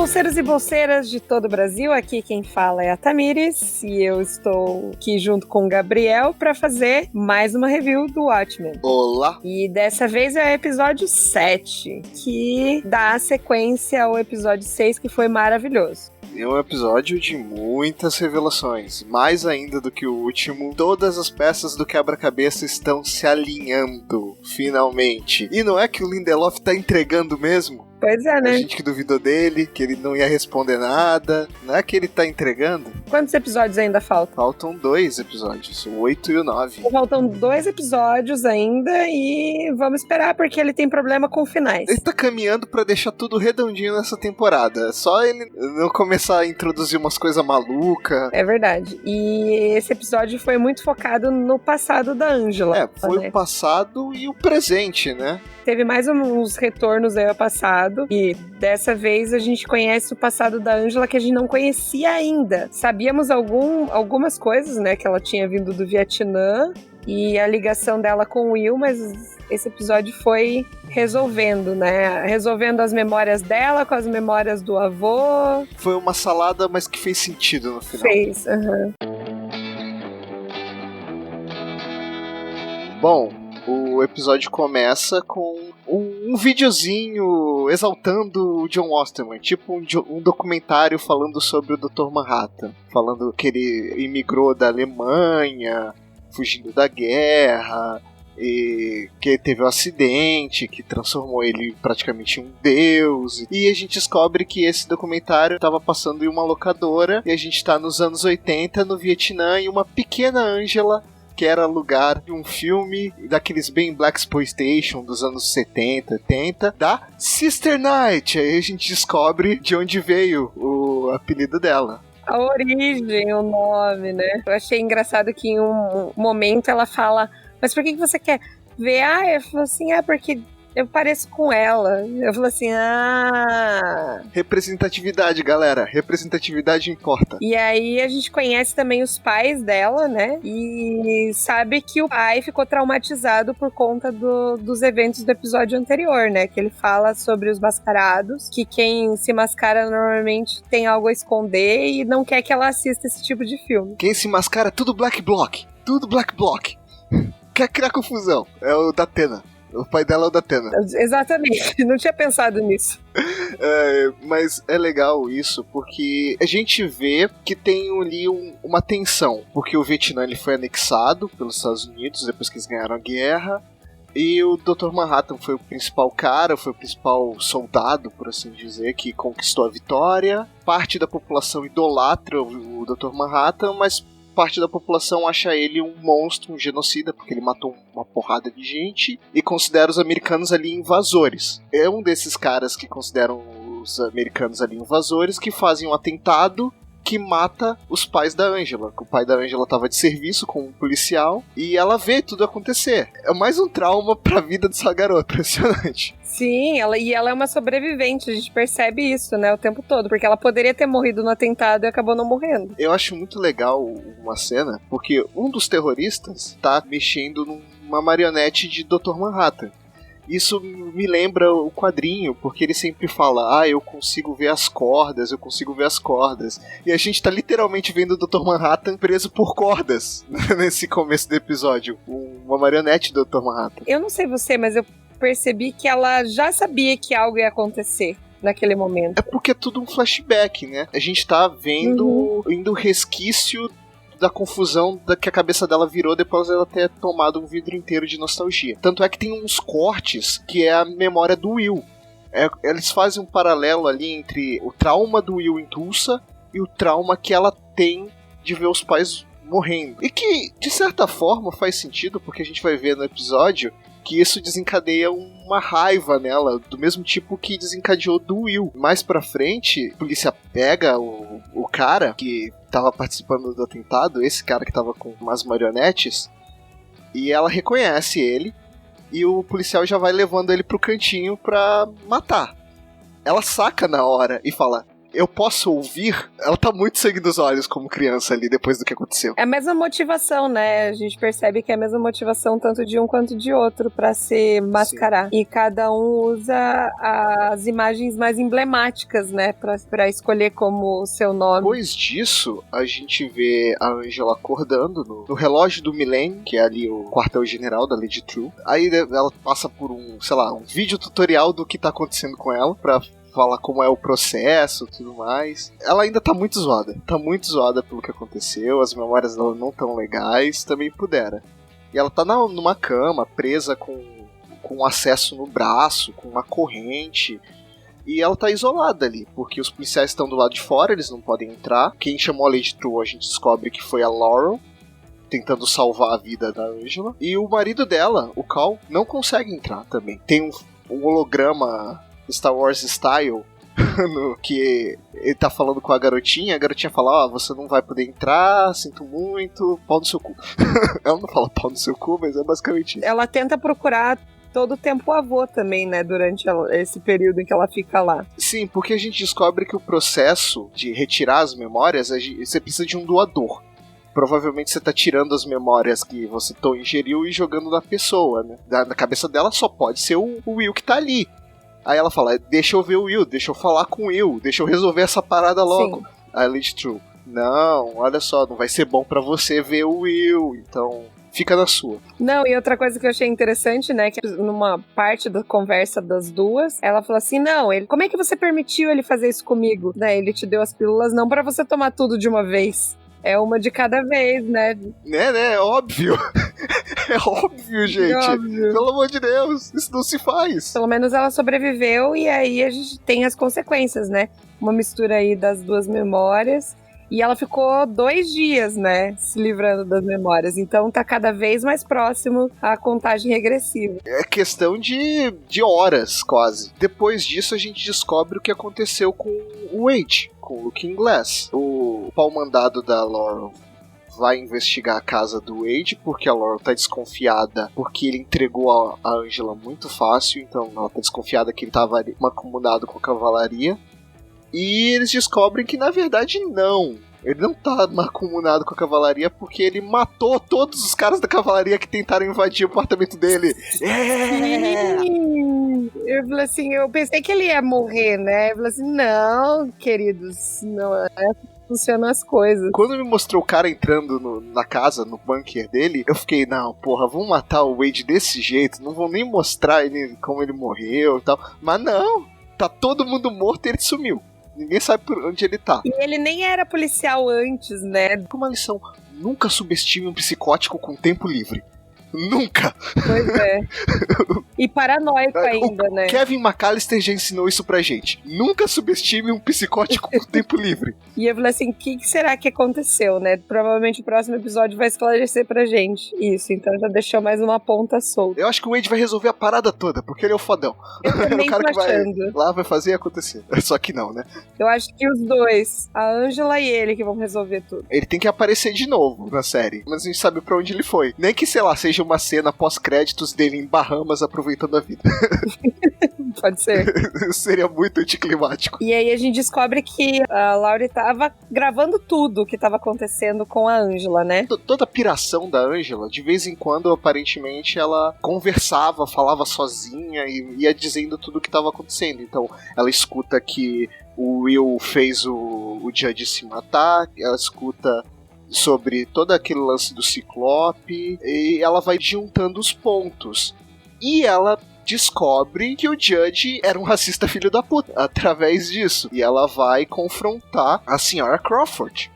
bolseiros e bolseiras de todo o Brasil, aqui quem fala é a Tamires e eu estou aqui junto com o Gabriel para fazer mais uma review do Watchmen. Olá! E dessa vez é o episódio 7, que dá sequência ao episódio 6, que foi maravilhoso. É um episódio de muitas revelações, mais ainda do que o último. Todas as peças do quebra-cabeça estão se alinhando, finalmente. E não é que o Lindelof tá entregando mesmo? Pois é, né? A gente que duvidou dele, que ele não ia responder nada. Não é que ele tá entregando? Quantos episódios ainda faltam? Faltam 2 episódios, o 8 e o 9. Faltam 2 episódios ainda e vamos esperar, porque ele tem problema com finais. Ele tá caminhando pra deixar tudo redondinho nessa temporada. Só ele não começar a introduzir umas coisas malucas. É verdade. E esse episódio foi muito focado no passado da Angela. Foi o passado e o presente, né? Teve mais uns retornos aí ao passado, e dessa vez a gente conhece o passado da Angela que a gente não conhecia ainda. Sabíamos algumas coisas, né, que ela tinha vindo do Vietnã e a ligação dela com o Will, mas esse episódio foi resolvendo, né? Resolvendo as memórias dela com as memórias do avô. Foi uma salada, mas que fez sentido no final. Fez, aham. Bom, o episódio começa com um videozinho exaltando o John Osterman, tipo um documentário falando sobre o Dr. Manhattan, falando que ele imigrou da Alemanha, fugindo da guerra, e que teve um acidente que transformou ele praticamente em um deus. E a gente descobre que esse documentário estava passando em uma locadora, e a gente está nos anos 80, no Vietnã, e uma pequena Angela que era lugar de um filme daqueles bem Blaxploitation dos anos 70, 80, da Sister Night. Aí a gente descobre de onde veio o apelido dela. A origem, o nome, né? Eu achei engraçado que em um momento ela fala, mas por que você quer ver? Eu falo assim, porque eu pareço com ela. Eu falo assim, Representatividade, galera. Representatividade importa. E aí a gente conhece também os pais dela, né? E sabe que o pai ficou traumatizado por conta dos eventos do episódio anterior, né? Que ele fala sobre os mascarados, que quem se mascara normalmente tem algo a esconder e não quer que ela assista esse tipo de filme. Quem se mascara, tudo black bloc. Tudo black bloc. Quer criar confusão. É o Datena. O pai dela é o Datena. Exatamente, não tinha pensado nisso. Mas é legal isso, porque a gente vê que tem ali uma tensão, porque o Vietnã ele foi anexado pelos Estados Unidos depois que eles ganharam a guerra, e o Dr. Manhattan foi o principal cara, foi o principal soldado, por assim dizer, que conquistou a vitória. Parte da população idolatra o Dr. Manhattan, mas parte da população acha ele um monstro, um genocida, porque ele matou uma porrada de gente, e considera os americanos ali invasores. É um desses caras que consideram os americanos ali invasores, que fazem um atentado que mata os pais da Angela. O pai da Angela estava de serviço com um policial, e ela vê tudo acontecer. É mais um trauma pra vida dessa garota, impressionante. Sim, ela é uma sobrevivente, a gente percebe isso, né, o tempo todo, porque ela poderia ter morrido no atentado e acabou não morrendo. Eu acho muito legal uma cena, porque um dos terroristas tá mexendo numa marionete de Dr. Manhattan. Isso me lembra o quadrinho, porque ele sempre fala, eu consigo ver as cordas, eu consigo ver as cordas. E a gente tá literalmente vendo o Dr. Manhattan preso por cordas nesse começo do episódio. Uma marionete do Dr. Manhattan. Eu não sei você, mas eu percebi que ela já sabia que algo ia acontecer naquele momento. É porque é tudo um flashback, né? A gente tá vendo indo resquício da confusão que a cabeça dela virou depois dela ter tomado um vidro inteiro de nostalgia. Tanto é que tem uns cortes que é a memória do Will. Eles fazem um paralelo ali entre o trauma do Will em Tulsa e o trauma que ela tem de ver os pais morrendo. E que, de certa forma, faz sentido, porque a gente vai ver no episódio que isso desencadeia uma raiva nela, do mesmo tipo que desencadeou do Will. Mais pra frente, a polícia pega o cara que tava participando do atentado, esse cara que tava com umas marionetes, e ela reconhece ele, e o policial já vai levando ele pro cantinho pra matar. Ela saca na hora e fala, eu posso ouvir, ela tá muito sangue nos olhos como criança ali, depois do que aconteceu. É a mesma motivação, né? A gente percebe que é a mesma motivação tanto de um quanto de outro pra se mascarar. Sim. E cada um usa as imagens mais emblemáticas, né? Pra escolher como seu nome. Depois disso, a gente vê a Angela acordando no relógio do Millennium, que é ali o quartel-general da Lady True. Aí ela passa por um vídeo tutorial do que tá acontecendo com ela, pra falar como é o processo e tudo mais. Ela ainda tá muito zoada. Tá muito zoada pelo que aconteceu, as memórias dela não tão legais, também pudera. E ela tá numa cama, presa com acesso no braço, com uma corrente. E ela tá isolada ali, porque os policiais estão do lado de fora, eles não podem entrar. Quem chamou a Lady True, a gente descobre que foi a Laurel, tentando salvar a vida da Angela. E o marido dela, o Cal, não consegue entrar também. Tem um holograma Star Wars Style, que ele tá falando com a garotinha fala, você não vai poder entrar, sinto muito, pau no seu cu. Ela não fala pau no seu cu, mas é basicamente isso. Ela tenta procurar todo o tempo o avô também, né, durante esse período em que ela fica lá. Sim, porque a gente descobre que o processo de retirar as memórias, você precisa de um doador. Provavelmente você tá tirando as memórias que você ingeriu e jogando na pessoa, né? Na cabeça dela só pode ser o Will que tá ali. Aí ela fala, deixa eu ver o Will, deixa eu falar com o Will, deixa eu resolver essa parada logo. Sim. Aí a Lady True, não, olha só, não vai ser bom pra você ver o Will, então fica na sua. Não, e outra coisa que eu achei interessante, né, que numa parte da conversa das duas, ela falou assim, não, como é que você permitiu ele fazer isso comigo? Né, ele te deu as pílulas não pra você tomar tudo de uma vez. É uma de cada vez, né? Né, é óbvio. É óbvio, gente. É óbvio. Pelo amor de Deus, isso não se faz. Pelo menos ela sobreviveu e aí a gente tem as consequências, né? Uma mistura aí das duas memórias. E ela ficou 2 dias, né, se livrando das memórias. Então tá cada vez mais próximo à contagem regressiva. É questão de horas, quase. Depois disso, a gente descobre o que aconteceu com o Wade, com o Looking Glass. O pau-mandado da Laurel vai investigar a casa do Wade, porque a Laurel tá desconfiada, porque ele entregou a Angela muito fácil, então ela tá desconfiada que ele tava mancomunado com a cavalaria. E eles descobrem que, na verdade, não. Ele não tá mancomunado com a cavalaria porque ele matou todos os caras da cavalaria que tentaram invadir o apartamento dele. Eu falei assim, eu pensei que ele ia morrer, né? Eu falei assim, não, queridos, não é assim que funcionam as coisas. Quando me mostrou o cara entrando na casa, no bunker dele, eu fiquei, não, porra, vão matar o Wade desse jeito, não vão nem mostrar ele como ele morreu e tal. Mas não, tá todo mundo morto e ele sumiu. Ninguém sabe por onde ele tá. E ele nem era policial antes, né? Uma lição, nunca subestime um psicótico com tempo livre. Nunca! Pois é. E paranoico ainda, né? Kevin McAllister já ensinou isso pra gente. Nunca subestime um psicótico com tempo livre. E eu falei assim, o que será que aconteceu, né? Provavelmente o próximo episódio vai esclarecer pra gente isso. Então já deixou mais uma ponta solta. Eu acho que o Wade vai resolver a parada toda, porque ele é o fodão. Eu também é o cara tô que vai achando. lá, vai fazer acontecer. Só que não, né? Eu acho que os dois, a Angela e ele, que vão resolver tudo. Ele tem que aparecer de novo na série, mas a gente sabe pra onde ele foi. Nem que, sei lá, seja uma cena pós-créditos dele em Bahamas aproveitando a vida. Pode ser. Seria muito anticlimático. E aí a gente descobre que a Laurie tava gravando tudo o que tava acontecendo com a Angela, né? Toda a piração da Angela, de vez em quando, aparentemente, ela conversava, falava sozinha e ia dizendo tudo o que tava acontecendo. Então, ela escuta que o Will fez o Judge se matar, ela escuta sobre todo aquele lance do Ciclope, e ela vai juntando os pontos. E ela descobre que o Judge era um racista filho da puta através disso. E ela vai confrontar a Sra. Crawford.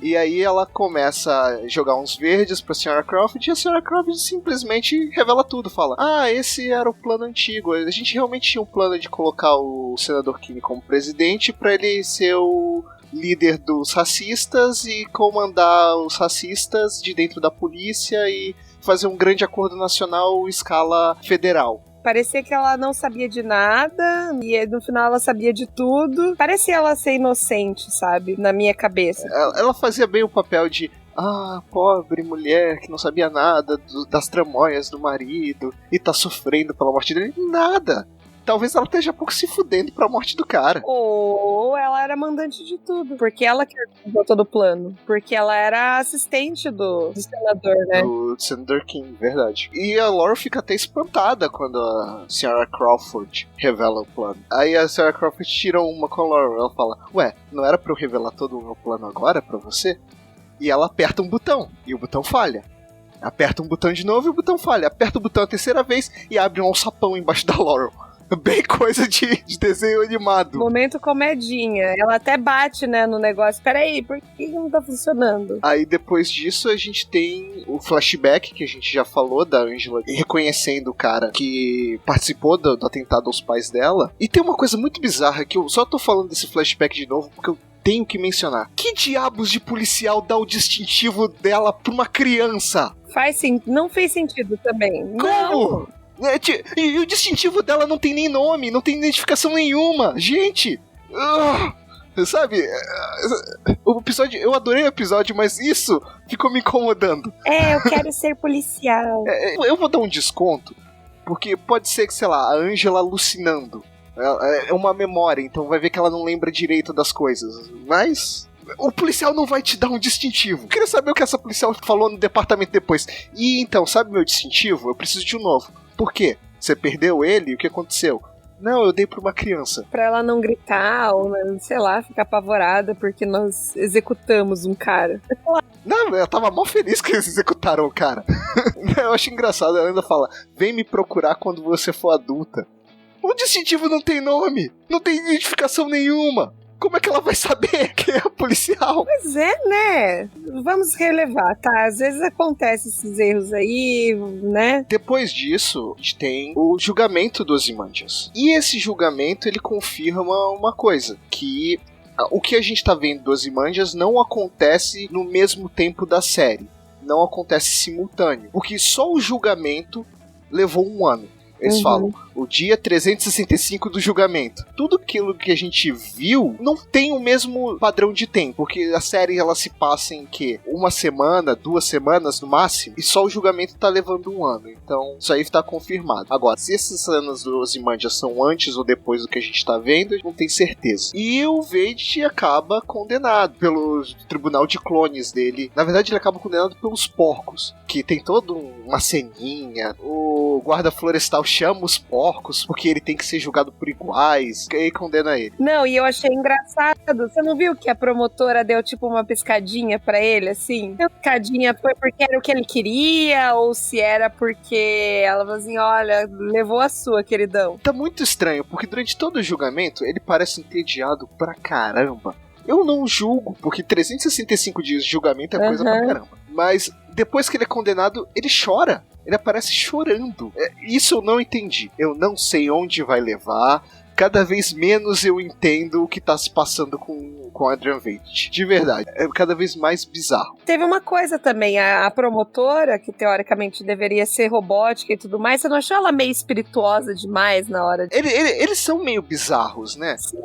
E aí ela começa a jogar uns verdes pra Sra. Crawford e a Sra. Crawford simplesmente revela tudo. Fala, esse era o plano antigo. A gente realmente tinha um plano de colocar o senador Kinney como presidente pra ele ser o líder dos racistas e comandar os racistas de dentro da polícia e fazer um grande acordo nacional em escala federal. Parecia que ela não sabia de nada, e no final ela sabia de tudo. Parecia ela ser inocente, sabe? Na minha cabeça. Ela fazia bem o papel de pobre mulher que não sabia nada das tramóias do marido e tá sofrendo pela morte dele. Nada! Talvez ela esteja pouco se fudendo pra morte do cara. Ou Laurel, ela era mandante de tudo. Porque ela que organizou todo o plano. Porque ela era assistente do senador, né? Do senador King, verdade. E a Laurel fica até espantada quando a Sarah Crawford revela o plano. Aí a Sarah Crawford tira uma com a Laurel. Ela fala, ué, não era pra eu revelar todo o meu plano agora pra você? E ela aperta um botão, e o botão falha. Aperta um botão de novo e o botão falha. Aperta o botão a terceira vez e abre um alçapão embaixo da Laurel. Bem coisa de desenho animado. Momento comedinha. Ela até bate, né, no negócio. Peraí, por que não tá funcionando? Aí depois disso a gente tem o flashback que a gente já falou da Angela reconhecendo o cara que participou do atentado aos pais dela. E tem uma coisa muito bizarra que eu só tô falando desse flashback de novo porque eu tenho que mencionar. Que diabos de policial dá o distintivo dela pra uma criança? Não fez sentido também. Como? Não. E o distintivo dela não tem nem nome, não tem identificação nenhuma. Gente! Sabe? O episódio, eu adorei o episódio, mas isso ficou me incomodando. Eu quero ser policial. Eu vou dar um desconto, porque pode ser que, sei lá, a Angela alucinando. É uma memória, então vai ver que ela não lembra direito das coisas. Mas o policial não vai te dar um distintivo. Eu queria saber o que essa policial falou no departamento depois. E então, sabe meu distintivo? Eu preciso de um novo. Por quê? Você perdeu ele? O que aconteceu? Não, eu dei pra uma criança. Pra ela não gritar ou, sei lá, ficar apavorada porque nós executamos um cara. Não, eu tava mal feliz que eles executaram o cara. Eu acho engraçado, ela ainda fala, vem me procurar quando você for adulta. O distintivo não tem nome, não tem identificação nenhuma. Como é que ela vai saber quem é o policial? Pois é, né? Vamos relevar, tá? Às vezes acontecem esses erros aí, né? Depois disso, a gente tem o julgamento dos Ozymandias. E esse julgamento, ele confirma uma coisa, que o que a gente tá vendo dos Ozymandias não acontece no mesmo tempo da série. Não acontece simultâneo. Porque só o julgamento levou 1 ano. Eles falam, o dia 365 do julgamento. Tudo aquilo que a gente viu não tem o mesmo padrão de tempo, porque a série ela se passa em que 1 semana, 2 semanas no máximo, e só o julgamento tá levando 1 ano. Então, isso aí tá confirmado. Agora, se essas cenas do Ozymandias são antes ou depois do que a gente tá vendo, não tem certeza. E o Veidt acaba condenado pelo tribunal de clones dele. Na verdade, ele acaba condenado pelos porcos, que tem toda uma ceninha. O guarda florestal chama os porcos porque ele tem que ser julgado por iguais, e aí condena ele. Não, e eu achei engraçado. Você não viu que a promotora deu tipo uma piscadinha pra ele, assim? A piscadinha foi porque era o que ele queria, ou se era porque ela falou assim, olha, levou a sua, queridão. Tá muito estranho, porque durante todo o julgamento ele parece entediado pra caramba. Eu não julgo, porque 365 dias de julgamento é coisa pra caramba. Mas depois que ele é condenado, ele chora. Ele aparece chorando. Isso eu não entendi. Eu não sei onde vai levar. Cada vez menos eu entendo o que tá se passando com Adrian Veidt. De verdade. É cada vez mais bizarro. Teve uma coisa também. A promotora, que teoricamente deveria ser robótica e tudo mais, você não achou ela meio espirituosa demais na hora de... Eles são meio bizarros, né? Sim,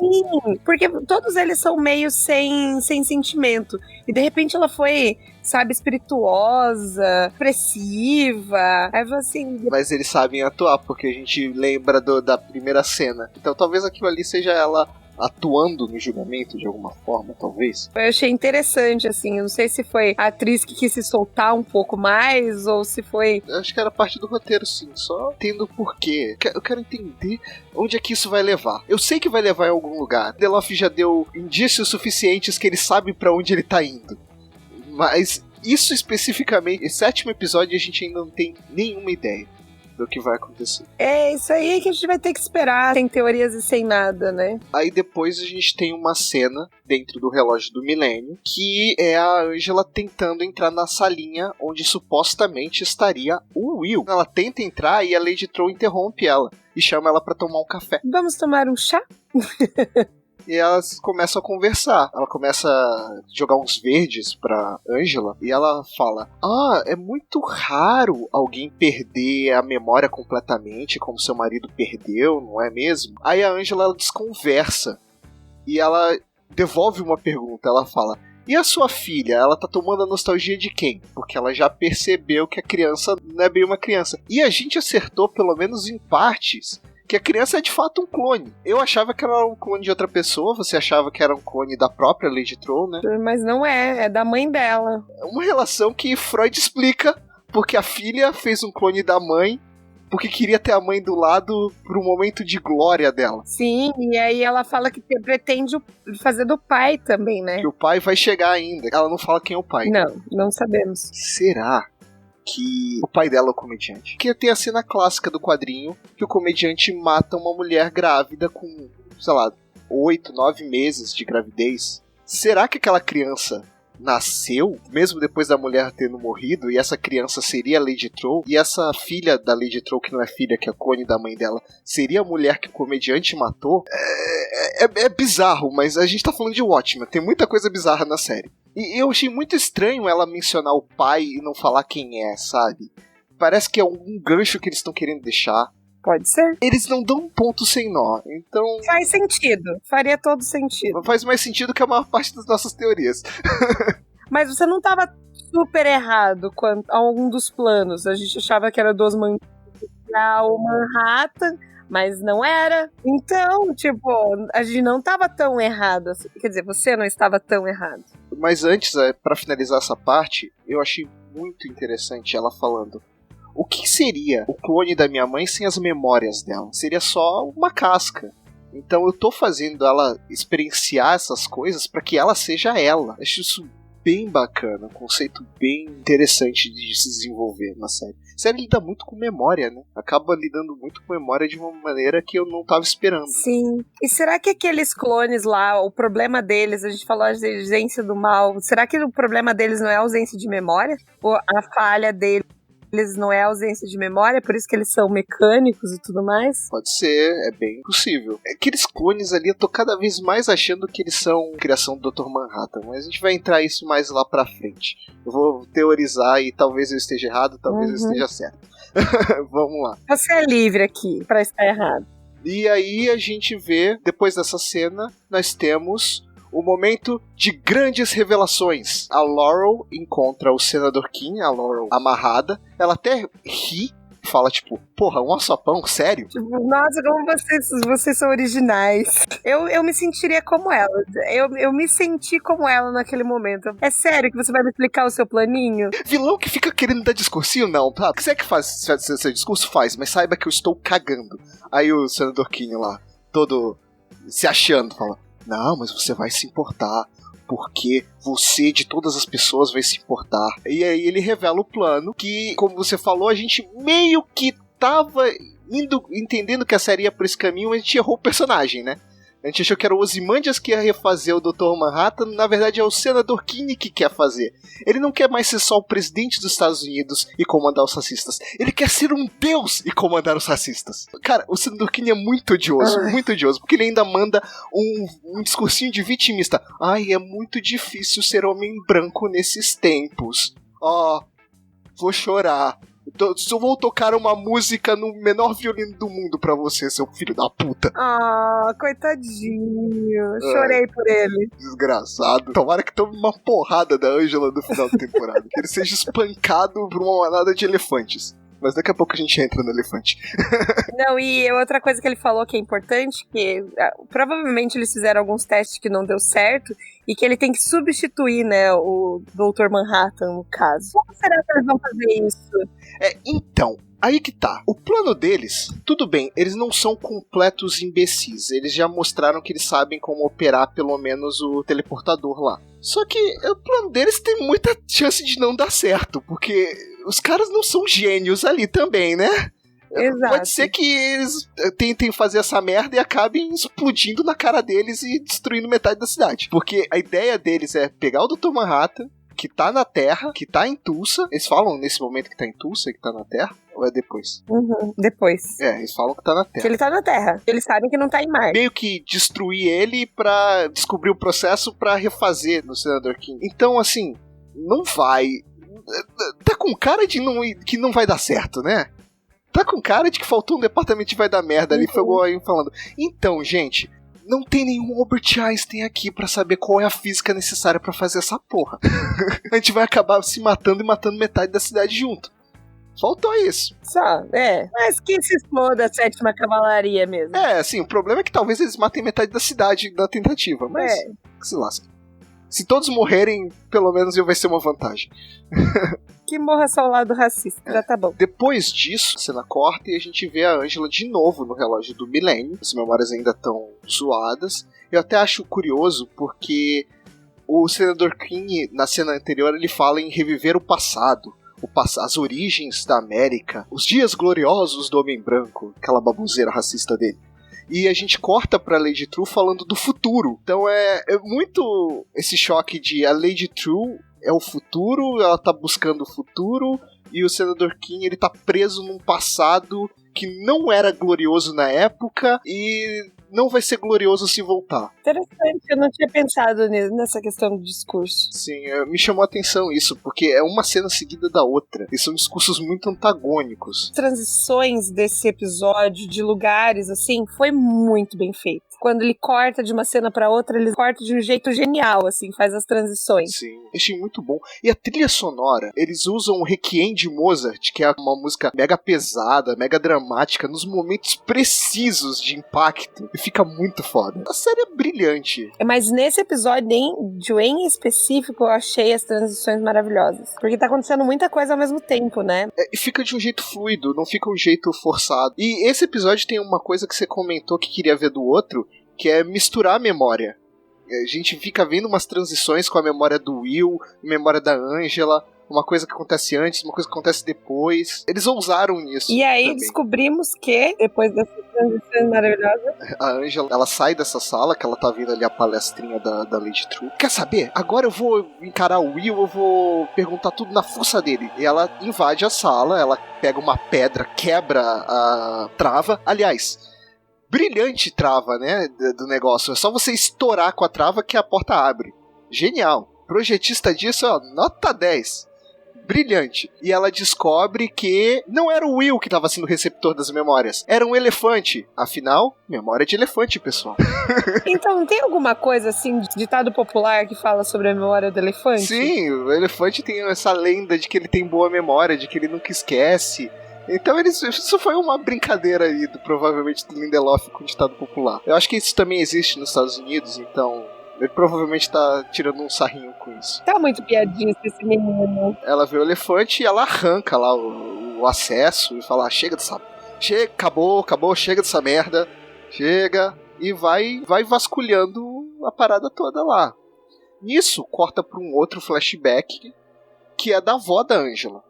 porque todos eles são meio sem sentimento. E de repente ela foi, sabe, espirituosa, expressiva. Aí assim... Mas eles sabem atuar, porque a gente lembra da primeira cena. Então talvez aquilo ali seja ela atuando no julgamento de alguma forma, talvez. Eu achei interessante, assim. Eu não sei se foi a atriz que quis se soltar um pouco mais, ou se foi... Eu acho que era parte do roteiro, sim. Só entendo o porquê. Eu quero entender onde é que isso vai levar. Eu sei que vai levar em algum lugar. Deloff já deu indícios suficientes que ele sabe pra onde ele tá indo. Mas isso especificamente, esse 7º episódio, a gente ainda não tem nenhuma ideia do que vai acontecer. É isso aí que a gente vai ter que esperar, sem teorias e sem nada, né? Aí depois a gente tem uma cena dentro do relógio do milênio, que é a Angela tentando entrar na salinha onde supostamente estaria o Will. Ela tenta entrar e a Lady Throw interrompe ela e chama ela pra tomar um café. Vamos tomar um chá? E elas começam a conversar. Ela começa a jogar uns verdes pra Angela. E ela fala, é muito raro alguém perder a memória completamente, como seu marido perdeu, não é mesmo? Aí a Angela, ela desconversa. E ela devolve uma pergunta. Ela fala, e a sua filha? Ela tá tomando a nostalgia de quem? Porque ela já percebeu que a criança não é bem uma criança. E a gente acertou, pelo menos em partes, que a criança é de fato um clone. Eu achava que era um clone de outra pessoa, você achava que era um clone da própria Lady Throw, né? Mas não é da mãe dela. É uma relação que Freud explica, porque a filha fez um clone da mãe, porque queria ter a mãe do lado por um momento de glória dela. Sim, e aí ela fala que pretende fazer do pai também, né? Que o pai vai chegar ainda. Ela não fala quem é o pai. Não sabemos. Será que o pai dela é o comediante? Porque tem a cena clássica do quadrinho que o comediante mata uma mulher grávida com, sei lá, 8, 9 meses de gravidez. Será que aquela criança nasceu, mesmo depois da mulher tendo morrido, e essa criança seria a Lady Throw, e essa filha da Lady Throw, que não é filha, que é a clone da mãe dela, seria a mulher que o comediante matou? É bizarro, mas a gente tá falando de Watchmen, tem muita coisa bizarra na série. E eu achei muito estranho ela mencionar o pai e não falar quem é, sabe? Parece que é um gancho que eles estão querendo deixar. Pode ser. Eles não dão um ponto sem nó, então... Faz sentido. Faria todo sentido. Faz mais sentido que a maior parte das nossas teorias. Mas você não tava super errado quanto a algum dos planos. A gente achava que era dos o Manhattan, mas não era. Então, tipo, a gente não tava tão errado. Quer dizer, você não estava tão errado. Mas antes, pra finalizar essa parte, eu achei muito interessante ela falando: o que seria o clone da minha mãe sem as memórias dela? Seria só uma casca. Então eu tô fazendo ela experienciar essas coisas para que ela seja ela. Acho isso bem bacana, um conceito bem interessante de se desenvolver na série. A série lida muito com memória, né? Acaba lidando muito com memória de uma maneira que eu não tava esperando. Sim. E será que aqueles clones lá, o problema deles, a gente falou a ausência do mal, será que o problema deles não é a ausência de memória? Ou a falha deles não é ausência de memória, por isso que eles são mecânicos e tudo mais? Pode ser, é bem possível. Aqueles clones ali, eu tô cada vez mais achando que eles são criação do Dr. Manhattan, mas a gente vai entrar isso mais lá pra frente. Eu vou teorizar e talvez eu esteja errado, talvez eu esteja certo. Vamos lá. Você é livre aqui pra estar errado. E aí a gente vê, depois dessa cena, nós temos o momento de grandes revelações. A Laurel encontra o Senador King, a Laurel amarrada. Ela até ri, fala tipo, porra, um alçapão, sério? Tipo, nossa, como vocês são originais. Eu me sentiria como ela. Eu me senti como ela naquele momento. É sério que você vai me explicar o seu planinho? Vilão que fica querendo dar discursinho, não, tá? O que você quer que faz seu discurso? Faz, mas saiba que eu estou cagando. Aí o Senador King lá, todo se achando, fala: não, mas você vai se importar, porque você, de todas as pessoas, vai se importar. E aí ele revela o plano, que, como você falou, a gente meio que tava entendendo que a série ia por esse caminho, mas a gente errou o personagem, né? A gente achou que era o Ozymandias que ia refazer o Dr. Manhattan, na verdade é o Senador King que quer fazer. Ele não quer mais ser só o presidente dos Estados Unidos e comandar os racistas. Ele quer ser um deus e comandar os racistas. Cara, o Senador King é muito odioso, porque ele ainda manda um discursinho de vitimista. Ai, é muito difícil ser homem branco nesses tempos. Vou chorar. Eu vou tocar uma música no menor violino do mundo pra você, seu filho da puta. Coitadinho. Chorei por ele. Desgraçado. Tomara que tome uma porrada da Angela no final da temporada. Que ele seja espancado por uma manada de elefantes. Mas daqui a pouco a gente entra no elefante. Não, e outra coisa que ele falou que é importante, que provavelmente eles fizeram alguns testes que não deu certo, e que ele tem que substituir, né, o Dr. Manhattan, no caso. Como será que eles vão fazer isso? Então, aí que tá. O plano deles, tudo bem, eles não são completos imbecis. Eles já mostraram que eles sabem como operar pelo menos o teleportador lá. Só que o plano deles tem muita chance de não dar certo, porque os caras não são gênios ali também, né? Exato. Pode ser que eles tentem fazer essa merda e acabem explodindo na cara deles e destruindo metade da cidade. Porque a ideia deles é pegar o Dr. Manhattan, que tá na Terra, que tá em Tulsa. Eles falam nesse momento que tá em Tulsa, que tá na Terra? Ou é depois? Depois. Eles falam que tá na Terra. Que ele tá na Terra. Eles sabem que não tá em Marte. Meio que destruir ele pra descobrir o processo pra refazer no Senador King. Então, assim, não vai... Tá com cara de que não vai dar certo, né? Tá com cara de que faltou um departamento de vai dar merda ali. Foi igual aí falando. Então, gente... Não tem nenhum Albert Einstein aqui pra saber qual é a física necessária pra fazer essa porra. A gente vai acabar se matando e matando metade da cidade junto. Faltou isso. Só, mas que se exploda a 7ª Cavalaria mesmo. Assim, o problema é que talvez eles matem metade da cidade na tentativa, mas que se lasca. Se todos morrerem, pelo menos vai ser uma vantagem. Que morra só o lado racista, já tá bom. Depois disso, a cena corta e a gente vê a Angela de novo no relógio do milênio. As memórias ainda estão zoadas. Eu até acho curioso porque o Senador King, na cena anterior, ele fala em reviver o passado. As origens da América, os dias gloriosos do Homem Branco, aquela baboseira racista dele. E a gente corta pra Lady True falando do futuro. Então é muito esse choque de a Lady True é o futuro, ela tá buscando o futuro, e o Senador King, ele tá preso num passado que não era glorioso na época e não vai ser glorioso se voltar. Interessante, eu não tinha pensado nessa questão do discurso. Sim, me chamou a atenção isso, porque é uma cena seguida da outra, e são discursos muito antagônicos. As transições desse episódio, de lugares, assim, foi muito bem feito. Quando ele corta de uma cena pra outra, ele corta de um jeito genial, assim, faz as transições. Sim, achei muito bom. E a trilha sonora, eles usam o Requiem de Mozart, que é uma música mega pesada, mega dramática, nos momentos precisos de impacto. E fica muito foda. A série é brilhante. Mas nesse episódio, em específico, eu achei as transições maravilhosas. Porque tá acontecendo muita coisa ao mesmo tempo, né? E fica de um jeito fluido, não fica um jeito forçado. E esse episódio tem uma coisa que você comentou que queria ver do outro, que é misturar a memória. A gente fica vendo umas transições com a memória do Will, a memória da Angela, uma coisa que acontece antes, uma coisa que acontece depois. Eles ousaram nisso. E aí também. Descobrimos que, depois dessas transições maravilhosas, a Angela, ela sai dessa sala, que ela tá vendo ali a palestrinha da Lady True. Quer saber? Agora eu vou encarar o Will, eu vou perguntar tudo na força dele. E ela invade a sala, ela pega uma pedra, quebra a trava. Aliás, brilhante trava, né, do negócio. É só você estourar com a trava que a porta abre. Genial. Projetista disso, ó, nota 10. Brilhante. E ela descobre que não era o Will que estava sendo o receptor das memórias. Era um elefante. Afinal, memória de elefante, pessoal. Então, tem alguma coisa, assim, de ditado popular que fala sobre a memória do elefante? Sim, o elefante tem essa lenda de que ele tem boa memória, de que ele nunca esquece. Então isso foi uma brincadeira aí, provavelmente, do Lindelof com o ditado popular. Eu acho que isso também existe nos Estados Unidos, então ele provavelmente tá tirando um sarrinho com isso. Tá muito piadinho esse menino. Ela vê o elefante e ela arranca lá o acesso e fala, chega dessa... Chega, acabou, chega dessa merda. Chega. E vai vasculhando a parada toda lá. Nisso, corta pra um outro flashback, que é da avó da Angela.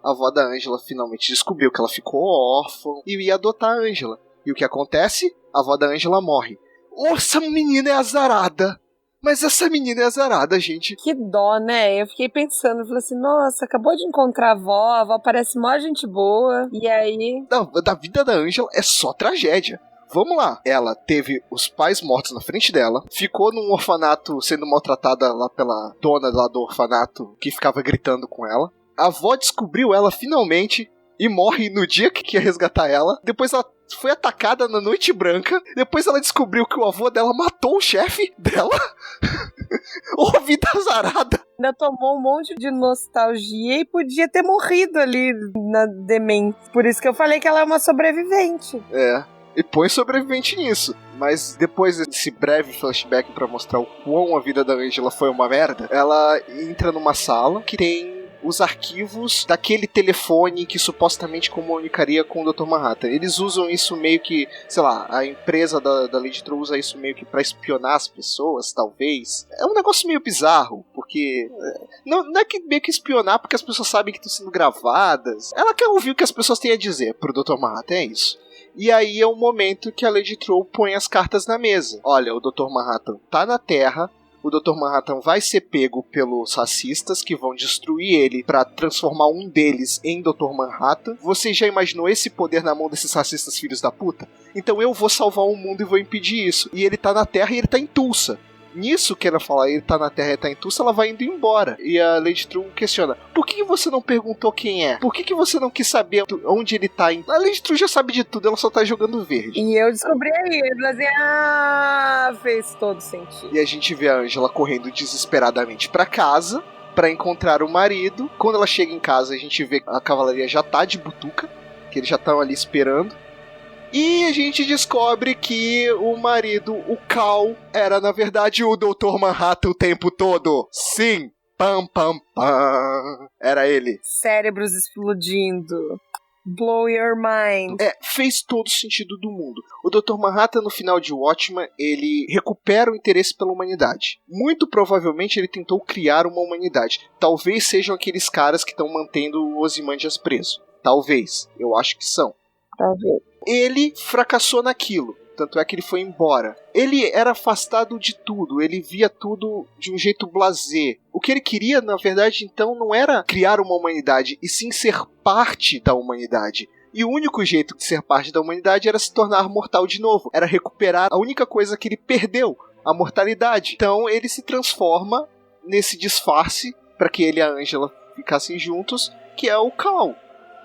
A avó da Angela finalmente descobriu que ela ficou órfã e ia adotar a Angela. E o que acontece? A avó da Angela morre. Essa menina é azarada! Mas essa menina é azarada, gente. Que dó, né? Eu fiquei pensando, falei assim, nossa, acabou de encontrar a avó parece mó gente boa, e aí... Não, da vida da Angela é só tragédia. Vamos lá. Ela teve os pais mortos na frente dela, ficou num orfanato sendo maltratada lá pela dona lá do orfanato, que ficava gritando com ela. A avó descobriu ela finalmente e morre no dia que ia resgatar ela. Depois ela foi atacada na Noite Branca. Depois ela descobriu que o avô dela matou o chefe dela. Ô, vida azarada. Ainda tomou um monte de nostalgia e podia ter morrido ali na demência. Por isso que eu falei que ela é uma sobrevivente. É. E põe sobrevivente nisso. Mas depois desse breve flashback pra mostrar o quão a vida da Angela foi uma merda, ela entra numa sala que tem os arquivos daquele telefone que supostamente comunicaria com o Dr. Manhattan. Eles usam isso meio que, sei lá, a empresa da Lady True usa isso meio que pra espionar as pessoas, talvez. É um negócio meio bizarro, porque não é que meio que espionar porque as pessoas sabem que estão sendo gravadas. Ela quer ouvir o que as pessoas têm a dizer pro Dr. Manhattan, é isso. E aí é o momento que a Lady True põe as cartas na mesa. Olha, o Dr. Manhattan tá na Terra, o Dr. Manhattan vai ser pego pelos racistas que vão destruir ele pra transformar um deles em Dr. Manhattan. Você já imaginou esse poder na mão desses racistas filhos da puta? Então eu vou salvar o mundo e vou impedir isso. E ele tá na Terra e ele tá em Tulsa. Nisso que ela fala, ele tá na Terra e tá em Tulsa, ela vai indo embora. E a Lady True questiona, por que você não perguntou quem é? Por que você não quis saber onde ele tá? A Lady True já sabe de tudo, ela só tá jogando verde. E eu descobri aí, eu falei assim, fez todo sentido. E a gente vê a Angela correndo desesperadamente pra casa, pra encontrar o marido. Quando ela chega em casa, a gente vê que a cavalaria já tá de butuca, que eles já estão ali esperando. E a gente descobre que o marido, o Cal, era na verdade o Dr. Manhattan o tempo todo. Sim, pam pam pam. Era ele. Cérebros explodindo. Blow your mind. Fez todo o sentido do mundo. O Dr. Manhattan, no final de Watchmen, ele recupera o interesse pela humanidade. Muito provavelmente ele tentou criar uma humanidade. Talvez sejam aqueles caras que estão mantendo o Ozymandias preso. Talvez. Eu acho que são. Talvez. Ele fracassou naquilo. Tanto é que ele foi embora. Ele era afastado de tudo. Ele via tudo de um jeito blasé. O que ele queria, na verdade, então, não era criar uma humanidade, e sim ser parte da humanidade. E o único jeito de ser parte da humanidade era se tornar mortal de novo. Era recuperar a única coisa que ele perdeu, a mortalidade. Então ele se transforma nesse disfarce para que ele e a Angela ficassem juntos, que é o Cal.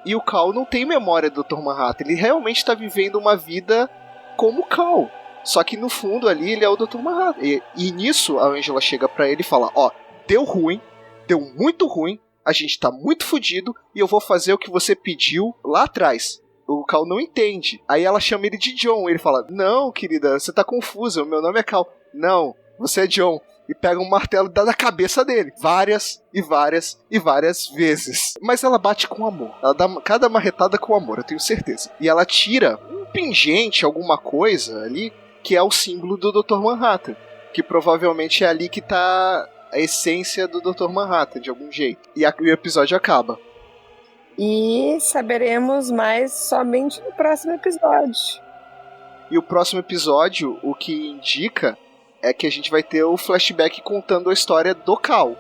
E o Cal não tem memória do Dr. Manhattan. Ele realmente está vivendo uma vida como o Cal. Só que no fundo ali ele é o Dr. Manhattan. E nisso a Angela chega pra ele e fala: ó, deu ruim, deu muito ruim, a gente tá muito fudido e eu vou fazer o que você pediu lá atrás. O Cal não entende. Aí ela chama ele de John. Ele fala: não, querida, você tá confusa, o meu nome é Cal. Não, você é John. E pega um martelo e dá na cabeça dele. Várias e várias e várias vezes. Mas ela bate com amor. Ela dá cada marretada com amor, eu tenho certeza. E ela tira um pingente, alguma coisa ali, que é o símbolo do Dr. Manhattan. Que provavelmente é ali que tá a essência do Dr. Manhattan, de algum jeito. E o episódio acaba. E saberemos mais somente no próximo episódio. E o próximo episódio, o que indica é que a gente vai ter o flashback contando a história do Cal,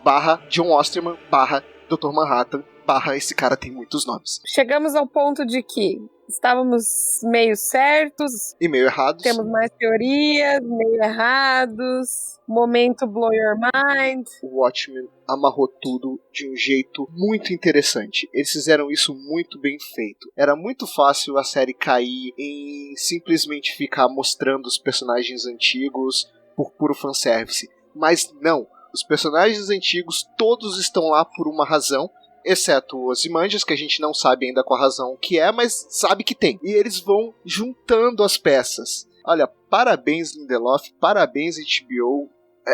barra John Osterman, barra Dr. Manhattan, barra esse cara tem muitos nomes. Chegamos ao ponto de que estávamos meio certos. E meio errados. Temos mais teorias, meio errados. Momento blow your mind. O Watchmen amarrou tudo de um jeito muito interessante. Eles fizeram isso muito bem feito. Era muito fácil a série cair em simplesmente ficar mostrando os personagens antigos por puro fanservice. Mas não. Os personagens antigos todos estão lá por uma razão. Exceto os Ozymandias, que a gente não sabe ainda qual a razão que é, mas sabe que tem. E eles vão juntando as peças. Olha, parabéns Lindelof, parabéns HBO.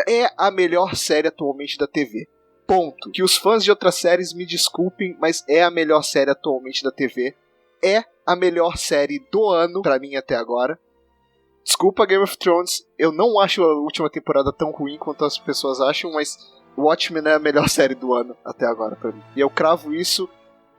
É a melhor série atualmente da TV. Ponto. Que os fãs de outras séries me desculpem, mas é a melhor série atualmente da TV. É a melhor série do ano, pra mim até agora. Desculpa Game of Thrones, eu não acho a última temporada tão ruim quanto as pessoas acham, mas Watchmen é a melhor série do ano até agora pra mim. E eu cravo isso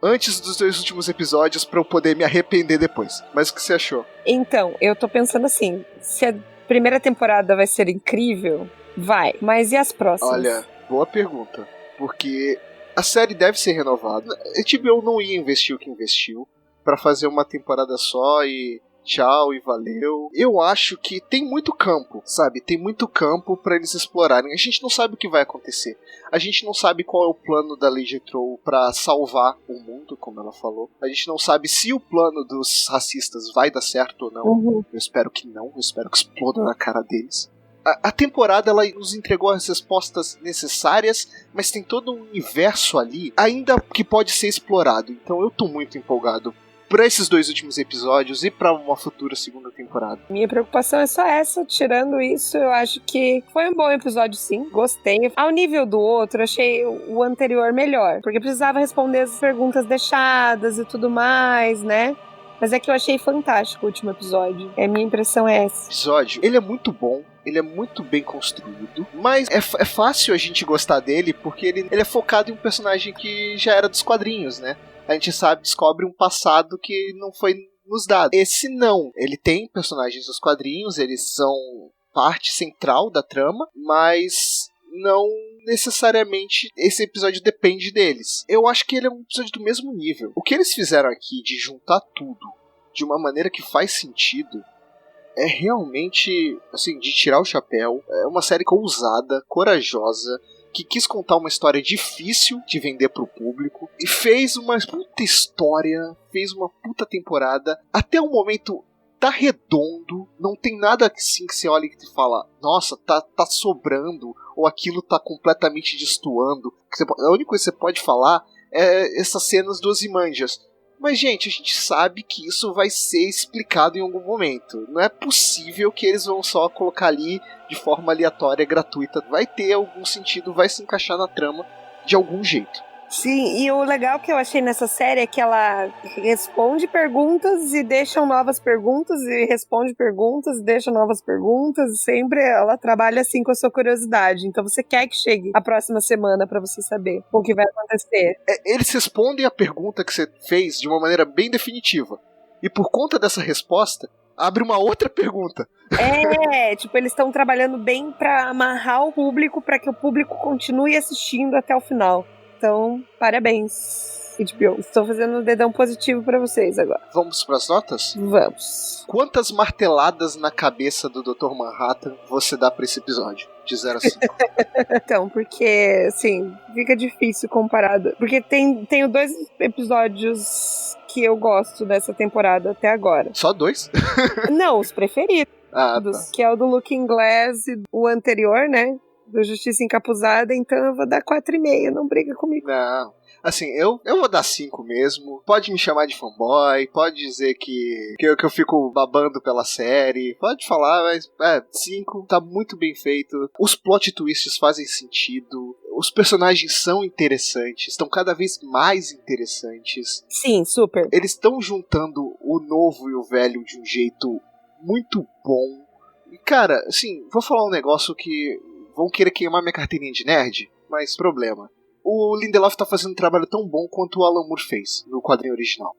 antes dos 2 últimos episódios pra eu poder me arrepender depois. Mas o que você achou? Então, eu tô pensando assim, se a primeira temporada vai ser incrível, vai. Mas e as próximas? Olha, boa pergunta. Porque a série deve ser renovada. A HBO não ia investir o que investiu pra fazer uma temporada só e tchau e valeu. Eu acho que tem muito campo, sabe? Tem muito campo pra eles explorarem. A gente não sabe o que vai acontecer. A gente não sabe qual é o plano da Lady Troll pra salvar o mundo, como ela falou. A gente não sabe se o plano dos racistas vai dar certo ou não. Eu espero que não. Eu espero que exploda na cara deles. A temporada ela nos entregou as respostas necessárias, mas tem todo um universo ali ainda que pode ser explorado. Então eu tô muito empolgado pra esses 2 últimos episódios e pra uma futura segunda temporada. Minha preocupação é só essa. Tirando isso, eu acho que foi um bom episódio, sim. Gostei. Ao nível do outro, achei o anterior melhor, porque precisava responder as perguntas deixadas e tudo mais, né? Mas é que eu achei fantástico o último episódio. A minha impressão é essa. O episódio, ele é muito bom. Ele é muito bem construído, mas é fácil a gente gostar dele porque ele é focado em um personagem que já era dos quadrinhos, né? A gente descobre um passado que não foi nos dado. Esse não. Ele tem personagens dos quadrinhos, eles são parte central da trama, mas não necessariamente esse episódio depende deles. Eu acho que ele é um episódio do mesmo nível. O que eles fizeram aqui de juntar tudo de uma maneira que faz sentido é realmente, assim, de tirar o chapéu. É uma série ousada, corajosa, que quis contar uma história difícil de vender pro público e fez uma puta história, fez uma puta temporada. Até o momento tá redondo, não tem nada assim que você olha e que te fala, nossa, tá sobrando, ou aquilo tá completamente destoando. A única coisa que você pode falar é essas cenas dos Imanjas. Mas, gente, a gente sabe que isso vai ser explicado em algum momento. Não é possível que eles vão só colocar ali de forma aleatória, gratuita. Vai ter algum sentido, vai se encaixar na trama de algum jeito. Sim, e o legal que eu achei nessa série é que ela responde perguntas e deixa novas perguntas, e responde perguntas e deixa novas perguntas, e sempre ela trabalha assim com a sua curiosidade. Então você quer que chegue a próxima semana pra você saber o que vai acontecer. Eles respondem a pergunta que você fez de uma maneira bem definitiva. E por conta dessa resposta, abre uma outra pergunta. Tipo, eles estão trabalhando bem pra amarrar o público, pra que o público continue assistindo até o final. Então, parabéns, HBO. Estou fazendo um dedão positivo pra vocês agora. Vamos pras notas? Vamos. Quantas marteladas na cabeça do Dr. Manhattan você dá pra esse episódio? De 0 a 5. Então, porque, assim, fica difícil comparado. Porque tenho 2 episódios que eu gosto dessa temporada até agora. Só 2? Não, os preferidos. Tá. Que é o do Looking Glass e o anterior, né? Do Justiça Encapuzada, então eu vou dar 4,5, não briga comigo. Não, assim, eu vou dar 5 mesmo. Pode me chamar de fanboy, pode dizer que eu fico babando pela série, pode falar, mas 5, tá muito bem feito. Os plot twists fazem sentido, os personagens são interessantes, estão cada vez mais interessantes. Sim, super. Eles estão juntando o novo e o velho de um jeito muito bom. E cara, assim, vou falar um negócio que vão querer queimar minha carteirinha de nerd, mas problema. O Lindelof tá fazendo um trabalho tão bom quanto o Alan Moore fez no quadrinho original.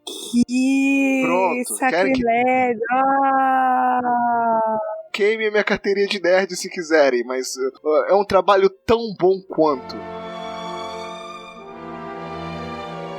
Que Pronto, sacrilégio! Queime minha carteirinha de nerd se quiserem, mas é um trabalho tão bom quanto.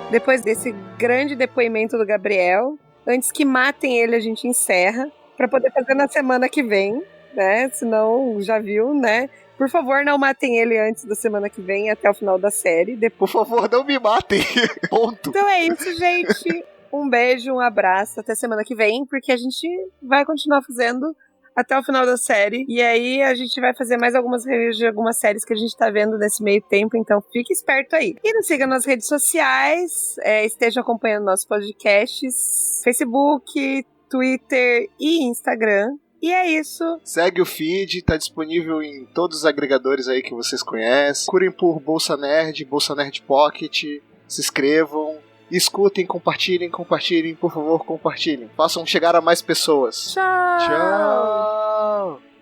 Depois desse grande depoimento do Gabriel, antes que matem ele, a gente encerra, pra poder fazer na semana que vem. Né? Senão, já viu, né? Por favor, não matem ele antes da semana que vem, até o final da série. Por favor, não me matem. Ponto. Então é isso, gente. Um beijo, um abraço. Até semana que vem, porque a gente vai continuar fazendo até o final da série. E aí a gente vai fazer mais algumas reviews de algumas séries que a gente tá vendo nesse meio tempo. Então fique esperto aí. E nos siga nas redes sociais. Estejam acompanhando nossos podcasts. Facebook, Twitter e Instagram. E é isso. Segue o feed, tá disponível em todos os agregadores aí que vocês conhecem. Procurem por Bolsa Nerd Pocket, se inscrevam, escutem, compartilhem, por favor, compartilhem. Façam chegar a mais pessoas. Tchau! Tchau!